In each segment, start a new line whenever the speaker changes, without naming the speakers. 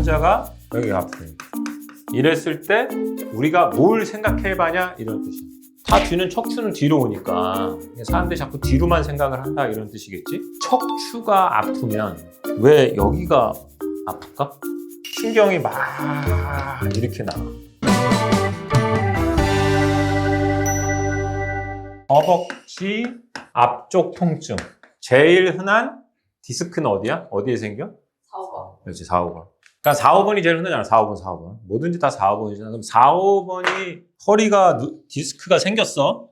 환자가 여기가 아프네. 이랬을 때 우리가 뭘 생각해봐냐 이런 뜻이야. 다 뒤는 척추는 뒤로 오니까 사람들이 자꾸 뒤로만 생각을 한다 이런 뜻이겠지? 척추가 아프면 왜 여기가 아플까? 신경이 막 이렇게 나와. 허벅지 앞쪽 통증. 제일 흔한 디스크는 어디야? 어디에 생겨?
4, 5번.
그렇지, 4, 5번. 그러니까 4, 5번이 제일 흔하잖아. 4, 5번, 4, 5번. 뭐든지 다 4, 5번이잖아. 그럼 4, 5번이 허리가 디스크가 생겼어.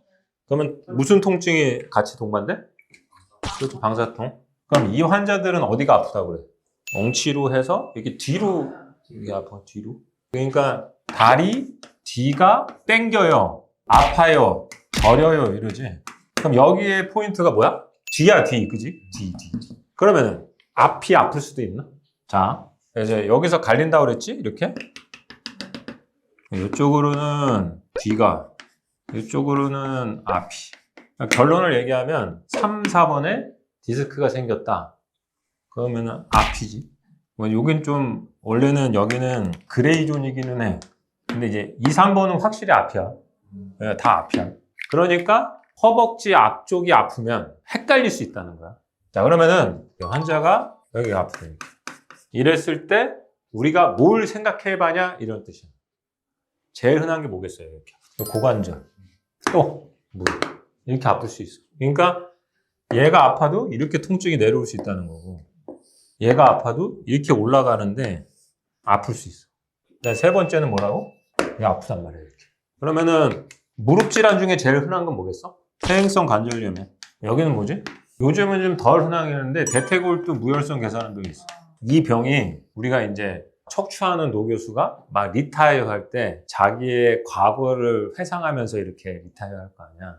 그러면 무슨 통증이 같이 동반돼? 그렇죠, 방사통. 그럼 이 환자들은 어디가 아프다고 그래? 엉치로 해서 이렇게 뒤로, 이게 아파, 뒤로. 그러니까 다리 뒤가 땡겨요. 아파요. 저려요. 이러지. 그럼 여기에 포인트가 뭐야? 뒤야, 뒤. 그지? 뒤. 그러면은 앞이 아플 수도 있나? 자, 이제 여기서 갈린다고 그랬지? 이렇게. 이쪽으로는 뒤가, 이쪽으로는 앞이. 결론을 얘기하면 3, 4번에 디스크가 생겼다. 그러면은 앞이지. 여긴 좀, 원래는 여기는 그레이 존이기는 해. 근데 이제 2, 3번은 확실히 앞이야. 다 앞이야. 그러니까 허벅지 앞쪽이 아프면 헷갈릴 수 있다는 거야. 자, 그러면은 환자가 여기가 아프대. 이랬을 때 우리가 뭘 생각해봐냐 이런 뜻이야. 제일 흔한 게 뭐겠어요? 이렇게 고관절, 또 무릎 이렇게 아플 수 있어. 그러니까 얘가 아파도 이렇게 통증이 내려올 수 있다는 거고, 얘가 아파도 이렇게 올라가는데 아플 수 있어. 세 번째는 뭐라고? 얘 아프단 말이야. 이렇게. 그러면은 무릎 질환 중에 제일 흔한 건 뭐겠어? 퇴행성 관절염이야. 여기는 뭐지? 요즘은 좀 덜 흔하겠는데 대퇴골두 무혈성 괴사는병이 있어. 이 병이 우리가 이제 척추하는 노 교수가 막 리타이어 할 때 자기의 과거를 회상하면서 이렇게 리타이어 할 거 아니야.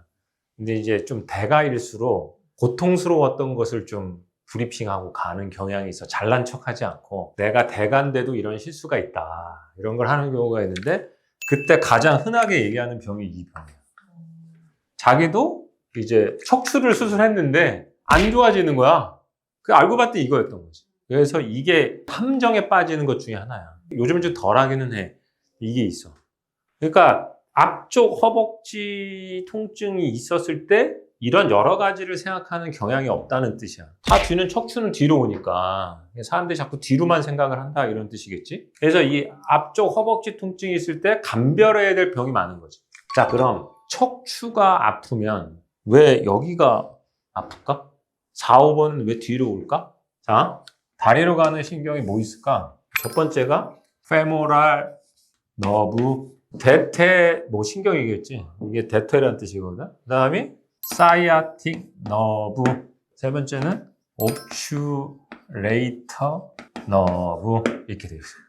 근데 이제 좀 대가일수록 고통스러웠던 것을 좀 브리핑하고 가는 경향이 있어. 잘난 척하지 않고 내가 대가인데도 이런 실수가 있다. 이런 걸 하는 경우가 있는데 그때 가장 흔하게 얘기하는 병이 이 병이야. 자기도 이제 척추를 수술했는데 안 좋아지는 거야. 그 알고 봤더니 이거였던 거지. 그래서 이게 함정에 빠지는 것 중에 하나야. 요즘은 좀 덜하기는 해. 이게 있어. 그러니까 앞쪽 허벅지 통증이 있었을 때 이런 여러 가지를 생각하는 경향이 없다는 뜻이야. 다 뒤는 척추는 뒤로 오니까 사람들이 자꾸 뒤로만 생각을 한다 이런 뜻이겠지. 그래서 이 앞쪽 허벅지 통증이 있을 때 감별해야 될 병이 많은 거지. 자, 그럼 척추가 아프면 왜 여기가 아플까? 4, 5번은 왜 뒤로 올까? 자, 다리로 가는 신경이 뭐 있을까? 첫 번째가 femoral nerve, 대퇴 뭐 신경이겠지. 이게 대퇴라는 뜻이거든. 그 다음에 sciatic nerve. 세 번째는 obturator nerve. 이렇게 되어 있어요.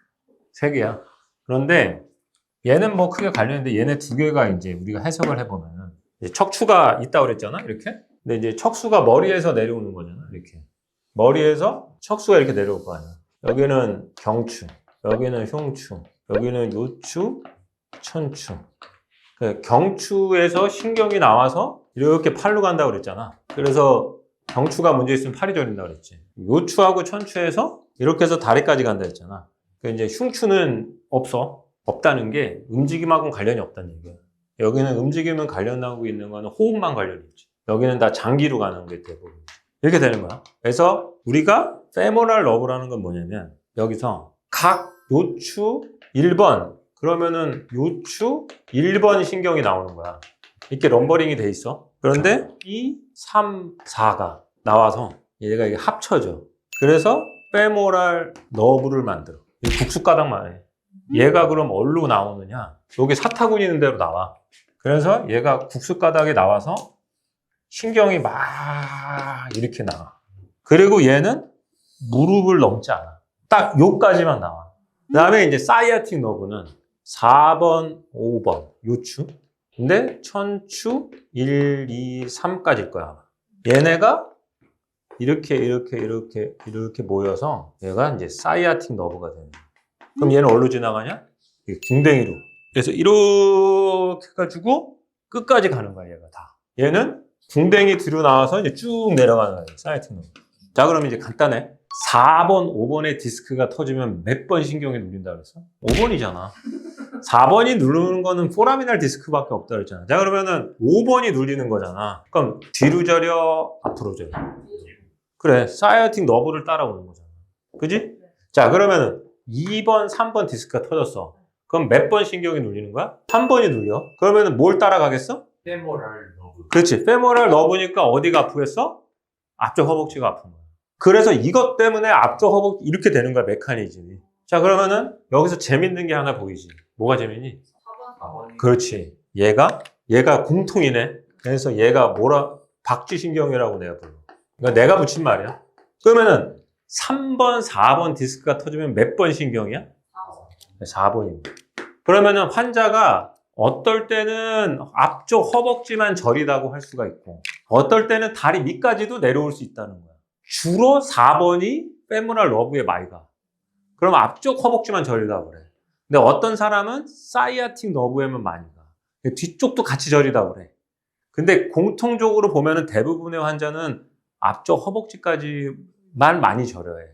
세 개야. 그런데 얘는 뭐 크게 관련인데 얘네 두 개가 이제 우리가 해석을 해보면 척추가 있다고 그랬잖아. 이렇게. 근데 이제 척추가 머리에서 내려오는 거잖아. 이렇게. 머리에서 척추가 이렇게 내려올 거 아니야. 여기는 경추, 여기는 흉추, 여기는 요추, 천추. 경추에서 신경이 나와서 이렇게 팔로 간다고 그랬잖아. 그래서 경추가 문제 있으면 팔이 저린다고 그랬지. 요추하고 천추에서 이렇게 해서 다리까지 간다 했잖아. 이제 흉추는 없다는 게 움직임하고는 관련이 없다는 얘기야. 여기는 움직임은 관련하고 있는 거는 호흡만 관련이 있지. 여기는 다 장기로 가는 게 대부분. 이렇게 되는 거야. 그래서 우리가 femoral nerve라는 건 뭐냐면 여기서 각 요추 1번 그러면은 요추 1번 신경이 나오는 거야. 이렇게 럼버링이 돼 있어. 그런데 2, 3, 4가 나와서 얘가 이게 합쳐져. 그래서 femoral nerve를 만들어. 국숫가닥만 해. 얘가 그럼 어디로 나오느냐? 여기 사타구니 있는 데로 나와. 그래서 얘가 국숫가닥에 나와서 신경이 막 이렇게 나와. 그리고 얘는 무릎을 넘지 않아. 딱 요까지만 나와. 그 다음에 이제 사이아틱 너브는 4번, 5번 요추. 근데 천추 1, 2, 3까지일 거야. 얘네가 이렇게 모여서 얘가 이제 사이아틱 너브가 되는 거야. 그럼 얘는 어디로 지나가냐? 궁뎅이로. 그래서 이렇게 해가지고 끝까지 가는 거야, 얘가 다. 얘는 궁뎅이 뒤로 나와서 이제 쭉 내려가는 거예요. 사이아틱 너브. 자, 그럼 이제 간단해. 4번, 5번의 디스크가 터지면 몇 번 신경이 눌린다 그랬어? 5번이잖아. 4번이 누르는 거는 포라미널 디스크밖에 없다 그랬잖아. 자, 그러면은 5번이 눌리는 거잖아. 그럼 뒤로 저려, 앞으로 저려. 그래, 사이어틱 너브를 따라오는 거잖아. 그지? 자, 그러면은 2번, 3번 디스크가 터졌어. 그럼 몇 번 신경이 눌리는 거야? 3번이 눌려. 그러면은 뭘 따라가겠어?
페모럴 너브.
그렇지. 페모럴 너브니까 어디가 아프겠어? 앞쪽 허벅지가 아픈 거야. 그래서 이것 때문에 앞쪽 허벅지 이렇게 되는 거야, 메커니즘이. 자, 그러면은 여기서 재밌는 게 하나 보이지. 뭐가 재밌니?
4번.
그렇지. 얘가 공통이네. 그래서 얘가 박쥐신경이라고 내가 불러. 그러니까 내가 붙인 말이야. 그러면은 3번, 4번 디스크가 터지면 몇 번 신경이야? 4번입니다. 그러면은 환자가 어떨 때는 앞쪽 허벅지만 저리다고 할 수가 있고 어떨 때는 다리 밑까지도 내려올 수 있다는 거야. 주로 4번이 페모럴 러브의 마이가. 그럼 앞쪽 허벅지만 저리다고 그래. 근데 어떤 사람은 사이아틱 너브에만 많이 가. 뒤쪽도 같이 저리다고 그래. 근데 공통적으로 보면은 대부분의 환자는 앞쪽 허벅지까지만 많이 저려해.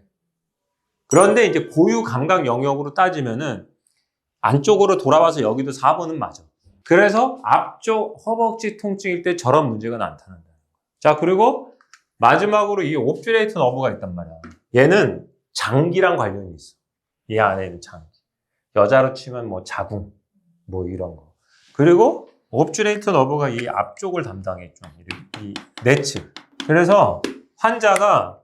그런데 이제 고유 감각 영역으로 따지면은 안쪽으로 돌아와서 여기도 4번은 맞아. 그래서 앞쪽 허벅지 통증일 때 저런 문제가 나타난다. 자, 그리고 마지막으로 이 옵듈레이트 너브가 있단 말이야. 얘는 장기랑 관련이 있어. 이 안에 있는 장기. 여자로 치면 뭐 자궁, 뭐 이런 거. 그리고 옵듈레이트 너브가 이 앞쪽을 담당해 좀. 이 내측. 그래서 환자가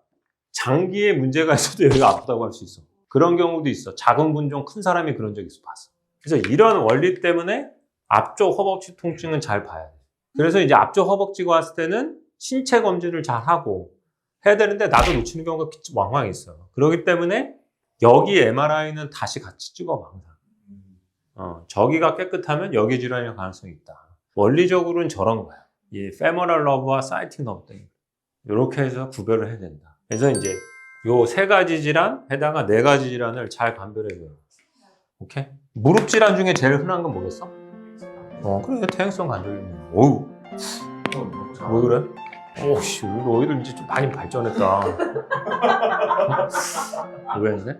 장기에 문제가 있어도 여기가 아프다고 할 수 있어. 그런 경우도 있어. 작은 분종 큰 사람이 그런 적이 있어 봤어. 그래서 이런 원리 때문에 앞쪽 허벅지 통증은 잘 봐야 돼. 그래서 이제 앞쪽 허벅지가 왔을 때는 신체 검진을 잘 하고 해야 되는데 나도 놓치는 경우가 왕왕 있어요. 그렇기 때문에 여기 MRI는 다시 같이 찍어 항상. 저기가 깨끗하면 여기 질환일 가능성이 있다. 원리적으로는 저런 거야. 이 페모럴 러브와 사이팅 너브 때문에 이렇게 해서 구별을 해야 된다. 그래서 이제 요 3가지 질환, 해당한 4가지 질환을 잘 감별해줘요. 오케이? 무릎 질환 중에 제일 흔한 건 뭐겠어? 그래, 퇴행성 관절염. 어우, 왜 그래? 오씨, 너희들 이제 좀 많이 발전했다. 왜 했네?